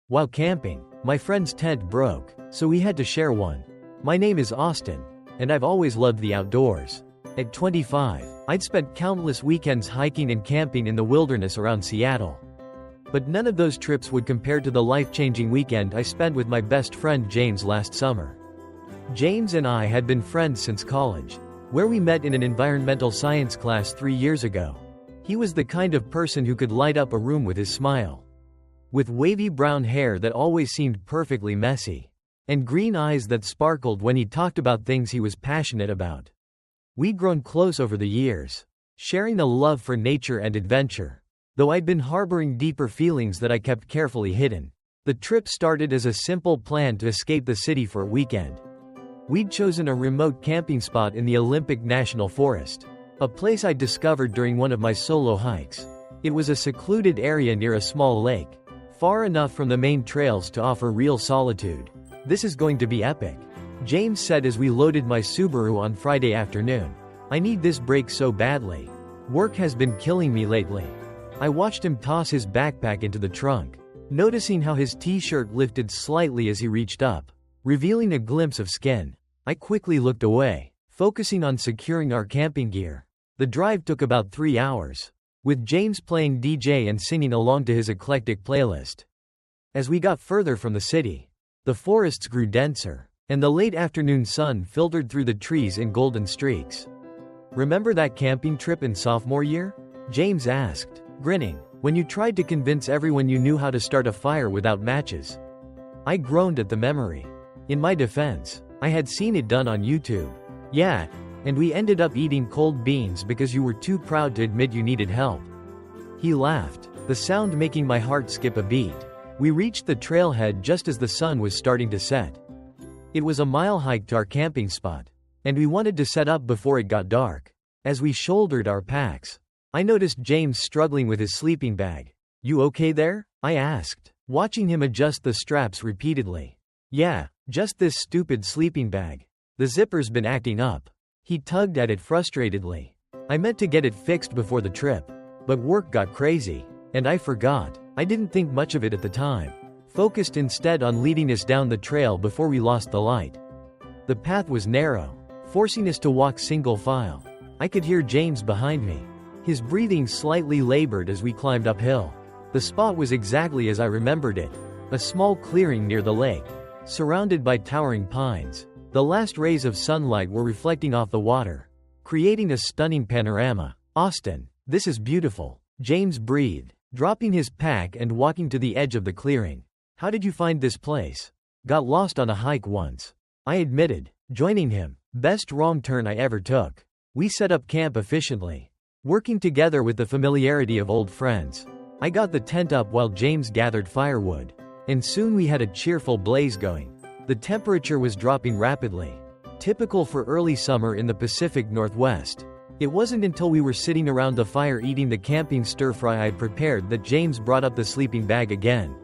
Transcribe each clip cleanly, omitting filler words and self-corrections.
While camping, my friend's tent broke, so we had to share one. My name is Austin, and I've always loved the outdoors. At 25, I'd spent countless weekends hiking and camping in the wilderness around Seattle. But none of those trips would compare to the life-changing weekend I spent with my best friend James last summer. James and I had been friends since college, where we met in an environmental science class 3 years ago. He was the kind of person who could light up a room with his smile. With wavy brown hair that always seemed perfectly messy, and green eyes that sparkled when he talked about things he was passionate about. We'd grown close over the years, sharing a love for nature and adventure, though I'd been harboring deeper feelings that I kept carefully hidden. The trip started as a simple plan to escape the city for a weekend. We'd chosen a remote camping spot in the Olympic National Forest, a place I discovered during one of my solo hikes. It was a secluded area near a small lake, far enough from the main trails to offer real solitude. "This is going to be epic," James said as we loaded my Subaru on Friday afternoon. "I need this break so badly. Work has been killing me lately." I watched him toss his backpack into the trunk, noticing how his t-shirt lifted slightly as he reached up, revealing a glimpse of skin. I quickly looked away, focusing on securing our camping gear. The drive took about 3 hours, with James playing DJ and singing along to his eclectic playlist. As we got further from the city, the forests grew denser, and the late afternoon sun filtered through the trees in golden streaks. "Remember that camping trip in sophomore year?" James asked, grinning, "when you tried to convince everyone you knew how to start a fire without matches?" I groaned at the memory. In my defense, I had seen it done on YouTube. "Yeah, and we ended up eating cold beans because you were too proud to admit you needed help." He laughed, the sound making my heart skip a beat. We reached the trailhead just as the sun was starting to set. It was a mile hike to our camping spot, and we wanted to set up before it got dark. As we shouldered our packs, I noticed James struggling with his sleeping bag. "You okay there?" I asked, watching him adjust the straps repeatedly. "Yeah, just this stupid sleeping bag. The zipper's been acting up." He tugged at it frustratedly. "I meant to get it fixed before the trip, but work got crazy, and I forgot." I didn't think much of it at the time, focused instead on leading us down the trail before we lost the light. The path was narrow, forcing us to walk single file. I could hear James behind me, his breathing slightly labored as we climbed uphill. The spot was exactly as I remembered it, a small clearing near the lake, surrounded by towering pines. The last rays of sunlight were reflecting off the water, creating a stunning panorama. "Austin, this is beautiful," James breathed, dropping his pack and walking to the edge of the clearing. "How did you find this place?" "Got lost on a hike once," I admitted, joining him. "Best wrong turn I ever took." We set up camp efficiently, working together with the familiarity of old friends. I got the tent up while James gathered firewood, and soon we had a cheerful blaze going. The temperature was dropping rapidly, typical for early summer in the Pacific Northwest. It wasn't until we were sitting around the fire eating the camping stir-fry I'd prepared that James brought up the sleeping bag again.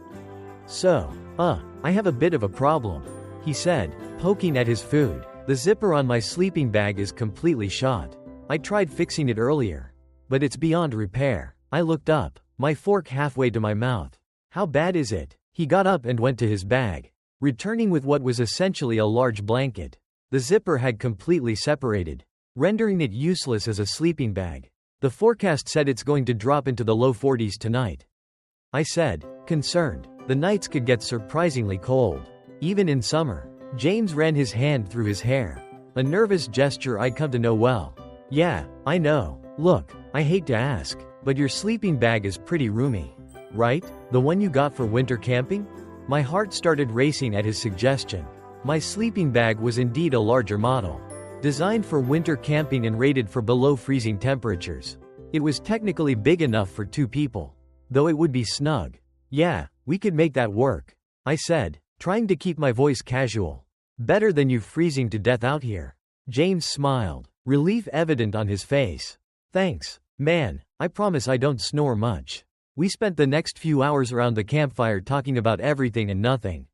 I have a bit of a problem," he said, poking at his food. "The zipper on my sleeping bag is completely shot. I tried fixing it earlier, but it's beyond repair." I looked up, my fork halfway to my mouth. "How bad is it?" He got up and went to his bag, returning with what was essentially a large blanket. The zipper had completely separated, rendering it useless as a sleeping bag. "The forecast said it's going to drop into the low 40s tonight," I said, concerned. The nights could get surprisingly cold, even in summer. James ran his hand through his hair, a nervous gesture I'd come to know well. "Yeah, I know. Look, I hate to ask, but your sleeping bag is pretty roomy, right? The one you got for winter camping?" My heart started racing at his suggestion. My sleeping bag was indeed a larger model, designed for winter camping and rated for below freezing temperatures. It was technically big enough for 2 people, though it would be snug. "Yeah, we could make that work," I said, trying to keep my voice casual. "Better than you freezing to death out here." James smiled, relief evident on his face. "Thanks, man, I promise I don't snore much." We spent the next few hours around the campfire talking about everything and nothing.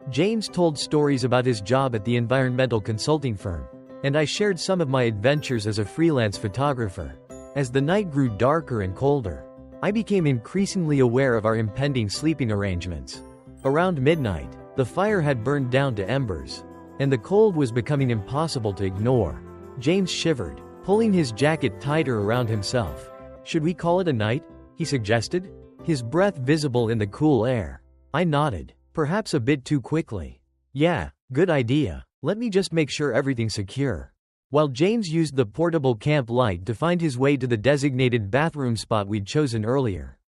James told stories about his job at the environmental consulting firm, and I shared some of my adventures as a freelance photographer. As the night grew darker and colder, I became increasingly aware of our impending sleeping arrangements. Around midnight, the fire had burned down to embers, and the cold was becoming impossible to ignore. James shivered, pulling his jacket tighter around himself. "Should we call it a night?" he suggested, his breath visible in the cool air. I nodded, perhaps a bit too quickly. "Yeah, good idea. Let me just make sure everything's secure." While James used the portable camp light to find his way to the designated bathroom spot we'd chosen earlier,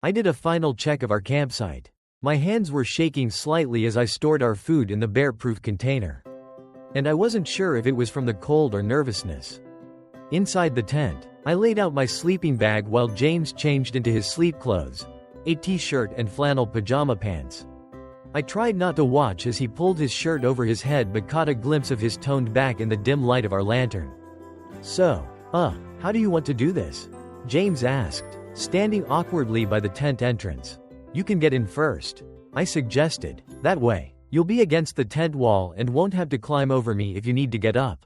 I did a final check of our campsite. My hands were shaking slightly as I stored our food in the bear-proof container. And I wasn't sure if it was from the cold or nervousness. Inside the tent, I laid out my sleeping bag while James changed into his sleep clothes, a t-shirt and flannel pajama pants. I tried not to watch as he pulled his shirt over his head but caught a glimpse of his toned back in the dim light of our lantern. "So, how do you want to do this?" James asked, standing awkwardly by the tent entrance. "You can get in first," I suggested. "That way, you'll be against the tent wall and won't have to climb over me if you need to get up."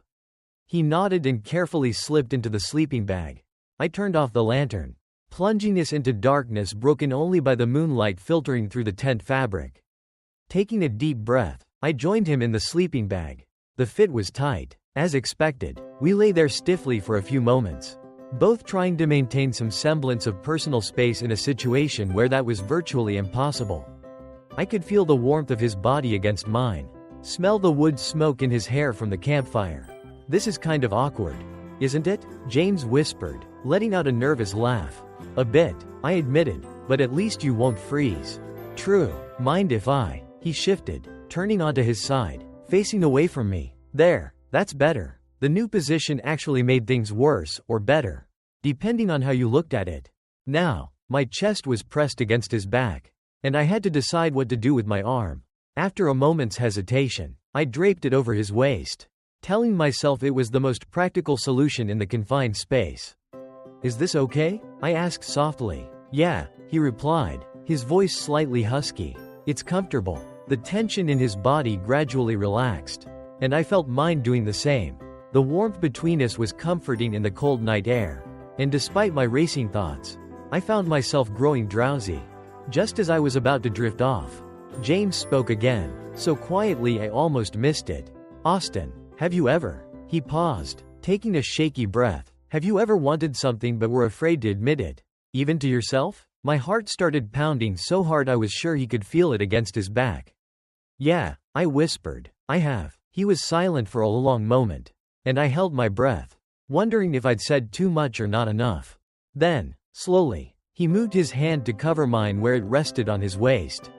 He nodded and carefully slipped into the sleeping bag. I turned off the lantern, plunging us into darkness broken only by the moonlight filtering through the tent fabric. Taking a deep breath, I joined him in the sleeping bag. The fit was tight. As expected, we lay there stiffly for a few moments, both trying to maintain some semblance of personal space in a situation where that was virtually impossible. I could feel the warmth of his body against mine, smell the wood smoke in his hair from the campfire. "This is kind of awkward, isn't it?" James whispered, letting out a nervous laugh. "A bit," I admitted, "but at least you won't freeze." "True. Mind if I?" He shifted, turning onto his side, facing away from me. "There, that's better." The new position actually made things worse or better, depending on how you looked at it. Now, my chest was pressed against his back, and I had to decide what to do with my arm. After a moment's hesitation, I draped it over his waist, telling myself it was the most practical solution in the confined space. "Is this okay?" I asked softly. "Yeah," he replied, his voice slightly husky. "It's comfortable." The tension in his body gradually relaxed, and I felt mine doing the same. The warmth between us was comforting in the cold night air, and despite my racing thoughts, I found myself growing drowsy. Just as I was about to drift off, James spoke again, so quietly I almost missed it. "Austin, have you ever?" He paused, taking a shaky breath. "Have you ever wanted something but were afraid to admit it, even to yourself?" My heart started pounding so hard I was sure he could feel it against his back. "Yeah," I whispered, "I have." He was silent for a long moment, and I held my breath, wondering if I'd said too much or not enough. Then, slowly, he moved his hand to cover mine where it rested on his waist.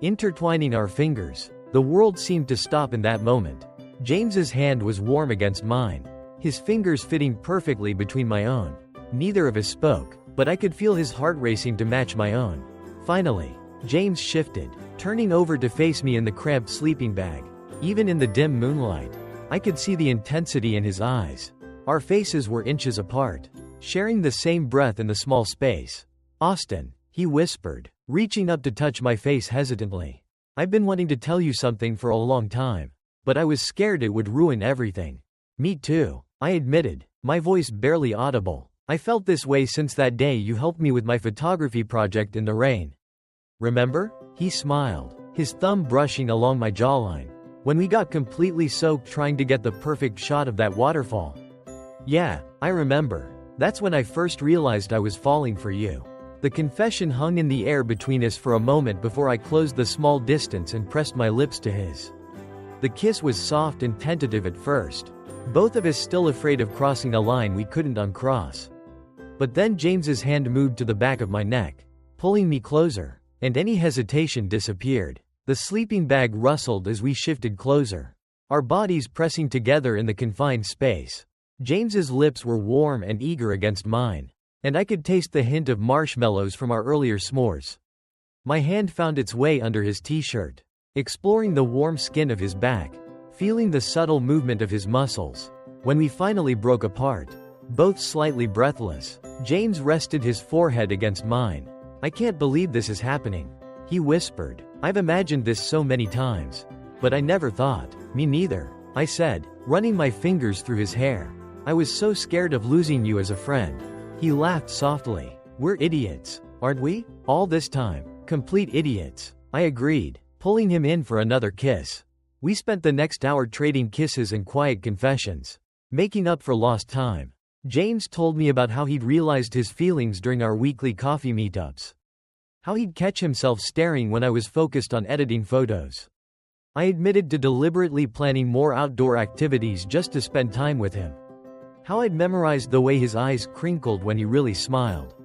Intertwining our fingers, the world seemed to stop in that moment. James's hand was warm against mine, his fingers fitting perfectly between my own. Neither of us spoke, but I could feel his heart racing to match my own. Finally, James shifted, turning over to face me in the cramped sleeping bag. Even in the dim moonlight, I could see the intensity in his eyes. Our faces were inches apart, sharing the same breath in the small space. "Austin," he whispered, reaching up to touch my face hesitantly. "I've been wanting to tell you something for a long time, but I was scared it would ruin everything." "Me too," I admitted, my voice barely audible. "I felt this way since that day you helped me with my photography project in the rain. Remember?" He smiled, his thumb brushing along my jawline. "When we got completely soaked trying to get the perfect shot of that waterfall." "Yeah, I remember. That's when I first realized I was falling for you." The confession hung in the air between us for a moment before I closed the small distance and pressed my lips to his. The kiss was soft and tentative at first, both of us still afraid of crossing a line we couldn't uncross. But then James's hand moved to the back of my neck, pulling me closer, and any hesitation disappeared. The sleeping bag rustled as we shifted closer, our bodies pressing together in the confined space. James's lips were warm and eager against mine, and I could taste the hint of marshmallows from our earlier s'mores. My hand found its way under his t-shirt, exploring the warm skin of his back, feeling the subtle movement of his muscles. When we finally broke apart, both slightly breathless, James rested his forehead against mine. "I can't believe this is happening," he whispered. "I've imagined this so many times, but I never thought." "Me neither," I said, running my fingers through his hair. "I was so scared of losing you as a friend." He laughed softly. "We're idiots, aren't we? All this time. Complete idiots." I agreed, pulling him in for another kiss. We spent the next hour trading kisses and quiet confessions, making up for lost time. James told me about how he'd realized his feelings during our weekly coffee meetups. How he'd catch himself staring when I was focused on editing photos. I admitted to deliberately planning more outdoor activities just to spend time with him. How I'd memorized the way his eyes crinkled when he really smiled.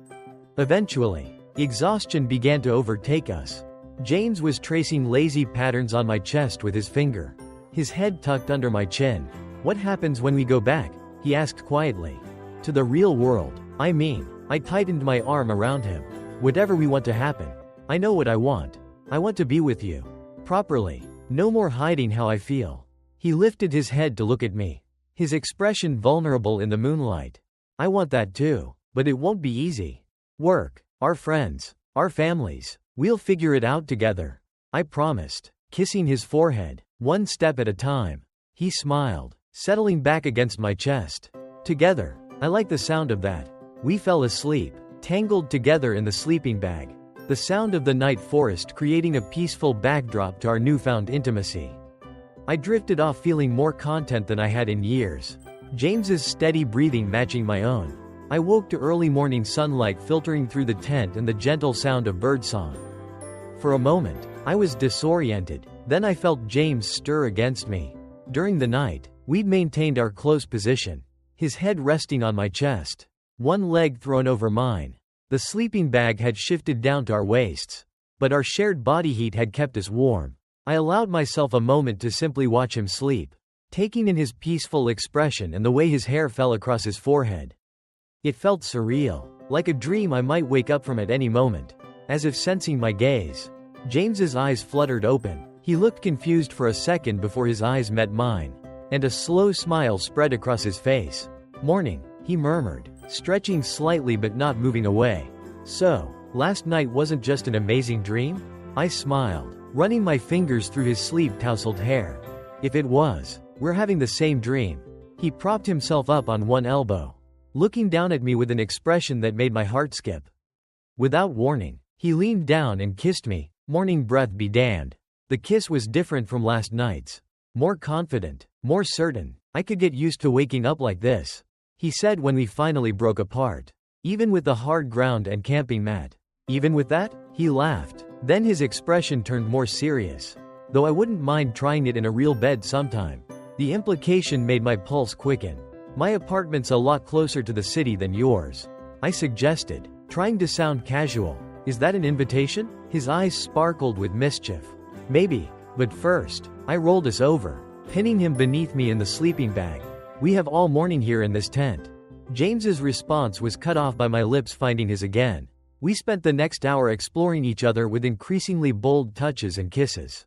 Eventually, exhaustion began to overtake us. James was tracing lazy patterns on my chest with his finger, his head tucked under my chin. "What happens when we go back?" he asked quietly. "To the real world, I mean." I tightened my arm around him. "Whatever we want to happen. I know what I want. I want to be with you. Properly. No more hiding how I feel." He lifted his head to look at me, his expression vulnerable in the moonlight. "I want that too, but it won't be easy. Work, our friends, our families. We'll figure it out together," I promised, kissing his forehead, one step at a time. He smiled, settling back against my chest. Together. I like the sound of that. We fell asleep, tangled together in the sleeping bag. The sound of the night forest creating a peaceful backdrop to our newfound intimacy. I drifted off feeling more content than I had in years. James's steady breathing matching my own. I woke to early morning sunlight filtering through the tent and the gentle sound of birdsong. For a moment, I was disoriented, then I felt James stir against me. During the night, we'd maintained our close position, his head resting on my chest, one leg thrown over mine. The sleeping bag had shifted down to our waists, but our shared body heat had kept us warm. I allowed myself a moment to simply watch him sleep, taking in his peaceful expression and the way his hair fell across his forehead. It felt surreal, like a dream I might wake up from at any moment. As if sensing my gaze, James's eyes fluttered open. He looked confused for a second before his eyes met mine, and a slow smile spread across his face. "Morning," he murmured, stretching slightly but not moving away. "So, last night wasn't just an amazing dream?" I smiled, running my fingers through his sleep-tousled hair. "If it was, we're having the same dream." He propped himself up on one elbow, looking down at me with an expression that made my heart skip. Without warning, he leaned down and kissed me. Morning breath be damned. The kiss was different from last night's. More confident, more certain. "I could get used to waking up like this," he said when we finally broke apart. "Even with the hard ground and camping mat." "Even with that?" He laughed. Then his expression turned more serious. "Though I wouldn't mind trying it in a real bed sometime." The implication made my pulse quicken. "My apartment's a lot closer to the city than yours," I suggested, trying to sound casual. "Is that an invitation?" His eyes sparkled with mischief. "Maybe, but first." I rolled us over, pinning him beneath me in the sleeping bag. "We have all morning here in this tent." James's response was cut off by my lips finding his again. We spent the next hour exploring each other with increasingly bold touches and kisses,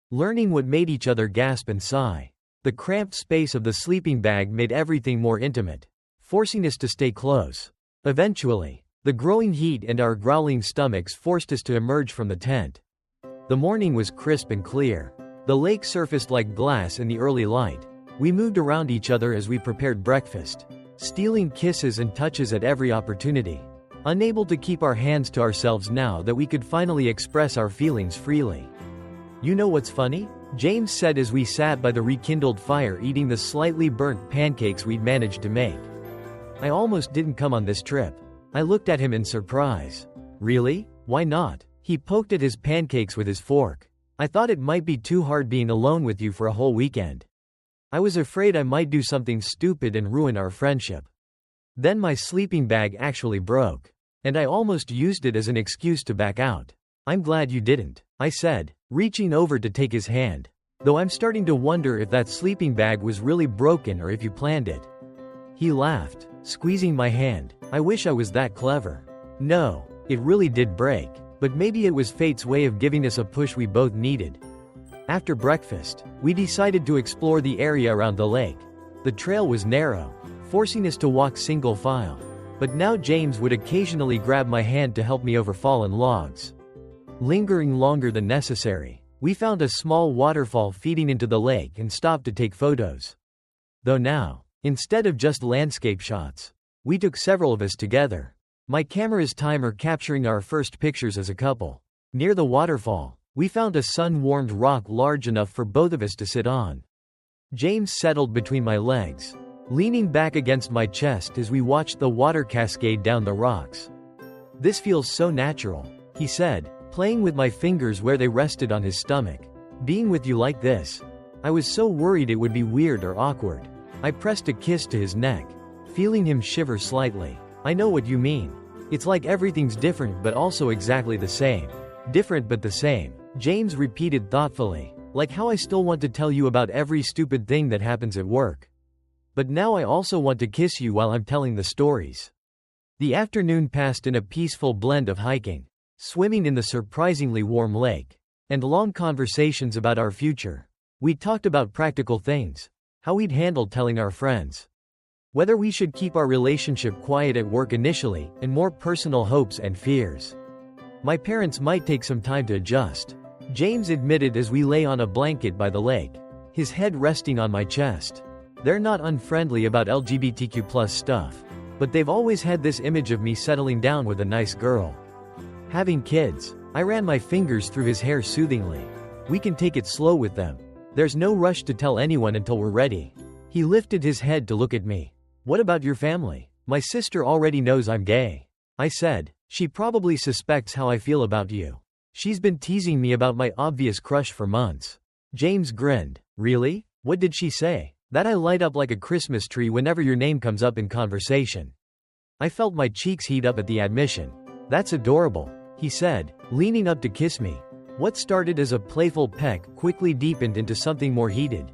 learning what made each other gasp and sigh. The cramped space of the sleeping bag made everything more intimate, forcing us to stay close. Eventually, the growing heat and our growling stomachs forced us to emerge from the tent. The morning was crisp and clear. The lake surfaced like glass in the early light. We moved around each other as we prepared breakfast, stealing kisses and touches at every opportunity. Unable to keep our hands to ourselves now that we could finally express our feelings freely. "You know what's funny?" James said as we sat by the rekindled fire eating the slightly burnt pancakes we'd managed to make. "I almost didn't come on this trip." I looked at him in surprise. "Really? Why not?" He poked at his pancakes with his fork. "I thought it might be too hard being alone with you for a whole weekend. I was afraid I might do something stupid and ruin our friendship." Then my sleeping bag actually broke, and I almost used it as an excuse to back out. "I'm glad you didn't," I said, reaching over to take his hand. "Though I'm starting to wonder if that sleeping bag was really broken or if you planned it." He laughed, squeezing my hand. "I wish I was that clever." "No, it really did break, but maybe it was fate's way of giving us a push we both needed." After breakfast, we decided to explore the area around the lake. The trail was narrow, forcing us to walk single file, but now James would occasionally grab my hand to help me over fallen logs. Lingering longer than necessary, we found a small waterfall feeding into the lake and stopped to take photos. Though now, instead of just landscape shots, we took several of us together. My camera's timer capturing our first pictures as a couple. Near the waterfall, We found a sun-warmed rock large enough for both of us to sit on. James settled between my legs, leaning back against my chest as we watched the water cascade down the rocks. "This feels so natural," he said, playing with my fingers where they rested on his stomach. "Being with you like this. I was so worried it would be weird or awkward." I pressed a kiss to his neck, feeling him shiver slightly. "I know what you mean. It's like everything's different but also exactly the same." "Different but the same," James repeated thoughtfully. "Like how I still want to tell you about every stupid thing that happens at work. But now I also want to kiss you while I'm telling the stories." The afternoon passed in a peaceful blend of hiking, swimming in the surprisingly warm lake, and long conversations about our future. We talked about practical things, how we'd handle telling our friends, whether we should keep our relationship quiet at work initially, and more personal hopes and fears. My parents might take some time to adjust, James admitted as we lay on a blanket by the lake, his head resting on my chest. "They're not unfriendly about LGBTQ+ stuff, but they've always had this image of me settling down with a nice girl. Having kids." I ran my fingers through his hair soothingly. "We can take it slow with them. There's no rush to tell anyone until we're ready." He lifted his head to look at me. "What about your family?" "My sister already knows I'm gay," I said. "She probably suspects how I feel about you. She's been teasing me about my obvious crush for months." James grinned. "Really? What did she say?" "That I light up like a Christmas tree whenever your name comes up in conversation." I felt my cheeks heat up at the admission. "That's adorable," he said, leaning up to kiss me. What started as a playful peck quickly deepened into something more heated.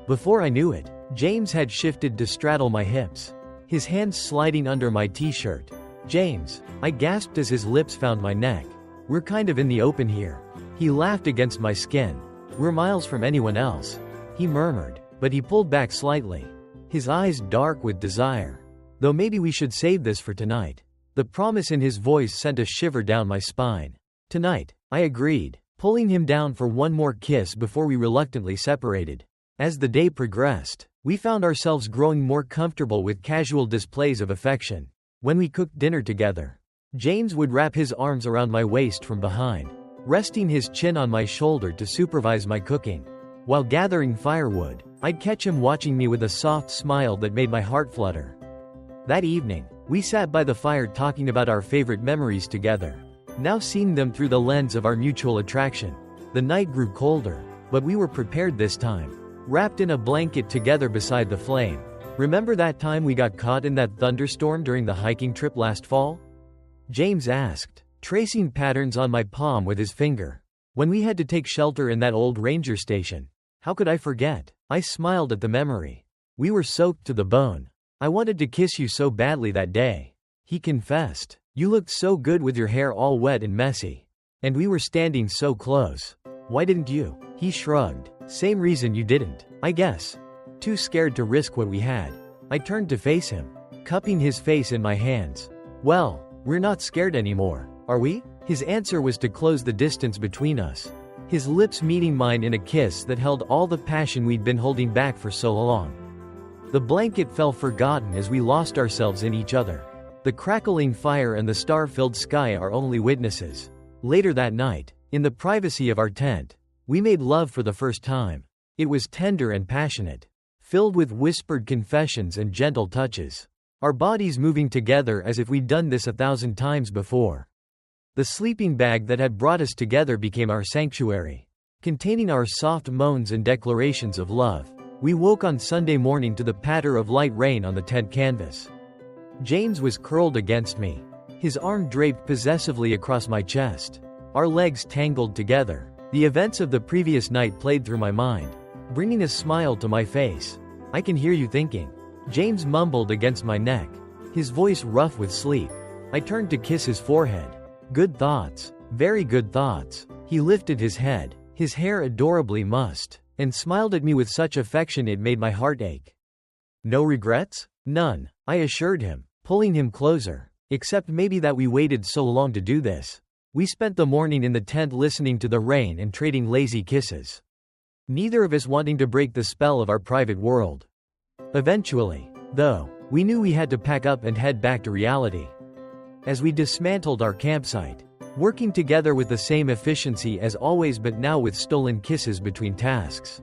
Before I knew it, James had shifted to straddle my hips, his hands sliding under my t-shirt. "James," I gasped as his lips found my neck. "We're kind of in the open here." He laughed against my skin. "We're miles from anyone else," he murmured, but he pulled back slightly, his eyes dark with desire. "Though maybe we should save this for tonight." The promise in his voice sent a shiver down my spine. "Tonight," I agreed, pulling him down for one more kiss before we reluctantly separated. As the day progressed, we found ourselves growing more comfortable with casual displays of affection. When we cooked dinner together, James would wrap his arms around my waist from behind, resting his chin on my shoulder to supervise my cooking. While gathering firewood, I'd catch him watching me with a soft smile that made my heart flutter. That evening, we sat by the fire talking about our favorite memories together, now seeing them through the lens of our mutual attraction. The night grew colder, but we were prepared this time, wrapped in a blanket together beside the flame. "Remember that time we got caught in that thunderstorm during the hiking trip last fall?" James asked, tracing patterns on my palm with his finger. "When we had to take shelter in that old ranger station. How could I forget?" I smiled at the memory. "We were soaked to the bone. I wanted to kiss you so badly that day," he confessed. "You looked so good with your hair all wet and messy. And we were standing so close. Why didn't you?" He shrugged. "Same reason you didn't, I guess. Too scared to risk what we had." I turned to face him, cupping his face in my hands. "Well, we're not scared anymore, are we?" His answer was to close the distance between us, his lips meeting mine in a kiss that held all the passion we'd been holding back for so long. The blanket fell forgotten as we lost ourselves in each other. The crackling fire and the star-filled sky are only witnesses. Later that night, in the privacy of our tent, we made love for the first time. It was tender and passionate, filled with whispered confessions and gentle touches, our bodies moving together as if we'd done this 1,000 times before. The sleeping bag that had brought us together became our sanctuary, containing our soft moans and declarations of love. We woke on Sunday morning to the patter of light rain on the tent canvas. James was curled against me, his arm draped possessively across my chest, our legs tangled together. The events of the previous night played through my mind, bringing a smile to my face. "I can hear you thinking," James mumbled against my neck, his voice rough with sleep. I turned to kiss his forehead. "Good thoughts, very good thoughts." He lifted his head, his hair adorably mussed, and smiled at me with such affection it made my heart ache. "No regrets?" "None," I assured him, pulling him closer. "Except maybe that we waited so long to do this." We spent the morning in the tent listening to the rain and trading lazy kisses, neither of us wanting to break the spell of our private world. Eventually, though, we knew we had to pack up and head back to reality. As we dismantled our campsite, working together with the same efficiency as always but now with stolen kisses between tasks.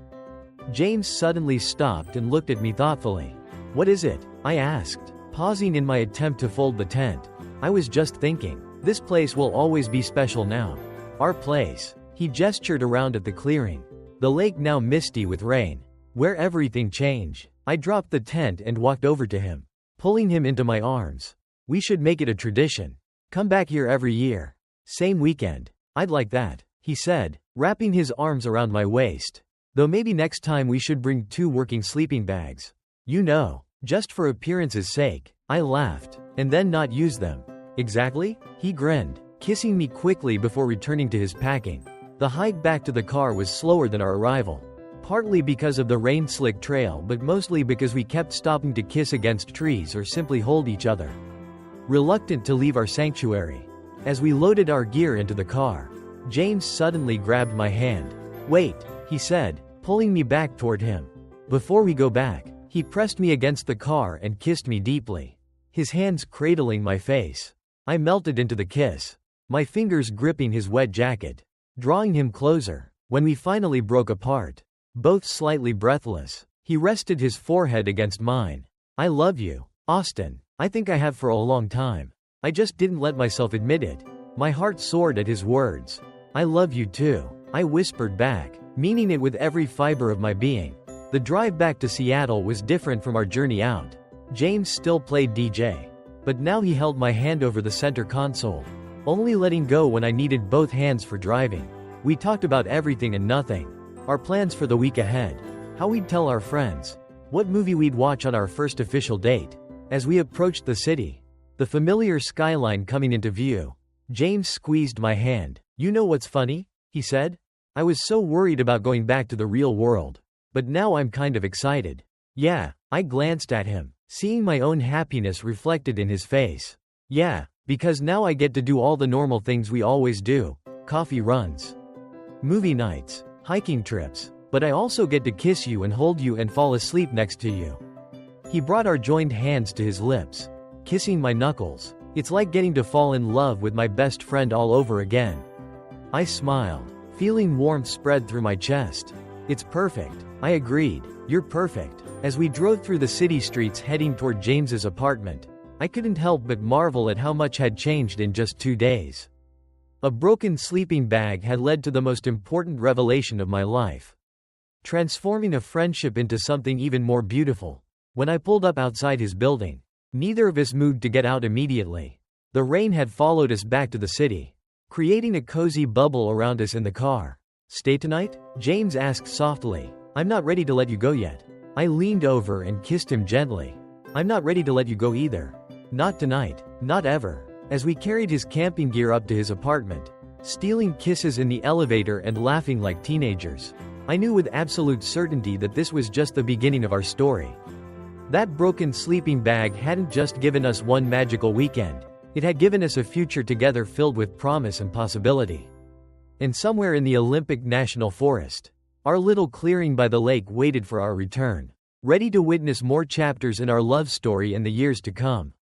James suddenly stopped and looked at me thoughtfully. "What is it?" I asked, pausing in my attempt to fold the tent. "I was just thinking, this place will always be special now. Our place." He gestured around at the clearing. The lake now misty with rain. Where everything changed. I dropped the tent and walked over to him, pulling him into my arms. "We should make it a tradition. Come back here every year. Same weekend." "I'd like that," he said, wrapping his arms around my waist. "Though maybe next time we should bring 2 working sleeping bags. You know, just for appearance's sake." I laughed. "And then not use them." "Exactly?" He grinned, kissing me quickly before returning to his packing. The hike back to the car was slower than our arrival. Partly because of the rain-slick trail but mostly because we kept stopping to kiss against trees or simply hold each other. Reluctant to leave our sanctuary. As we loaded our gear into the car, James suddenly grabbed my hand. "Wait," he said, pulling me back toward him. "Before we go back." He pressed me against the car and kissed me deeply, his hands cradling my face. I melted into the kiss, my fingers gripping his wet jacket, drawing him closer. When we finally broke apart, both slightly breathless, he rested his forehead against mine. "I love you, Austin. I think I have for a long time. I just didn't let myself admit it." My heart soared at his words. "I love you too," I whispered back, meaning it with every fiber of my being. The drive back to Seattle was different from our journey out. James still played DJ, but now he held my hand over the center console, only letting go when I needed both hands for driving. We talked about everything and nothing. Our plans for the week ahead, how we'd tell our friends, what movie we'd watch on our first official date. As we approached the city, the familiar skyline coming into view, James squeezed my hand. "You know what's funny?" he said. "I was so worried about going back to the real world. But now I'm kind of excited." "Yeah," I glanced at him, seeing my own happiness reflected in his face. "Yeah, because now I get to do all the normal things we always do. Coffee runs, movie nights, hiking trips. But I also get to kiss you and hold you and fall asleep next to you." He brought our joined hands to his lips, kissing my knuckles. "It's like getting to fall in love with my best friend all over again." I smiled, feeling warmth spread through my chest. "It's perfect," I agreed. "You're perfect." As we drove through the city streets heading toward James's apartment, I couldn't help but marvel at how much had changed in just 2 days. A broken sleeping bag had led to the most important revelation of my life, transforming a friendship into something even more beautiful. When I pulled up outside his building, neither of us moved to get out immediately. The rain had followed us back to the city, creating a cozy bubble around us in the car. "Stay tonight?" James asked softly. "I'm not ready to let you go yet." I leaned over and kissed him gently. "I'm not ready to let you go either. Not tonight. Not ever." As we carried his camping gear up to his apartment, stealing kisses in the elevator and laughing like teenagers, I knew with absolute certainty that this was just the beginning of our story. That broken sleeping bag hadn't just given us one magical weekend, it had given us a future together filled with promise and possibility. And somewhere in the Olympic National Forest, our little clearing by the lake waited for our return, ready to witness more chapters in our love story in the years to come.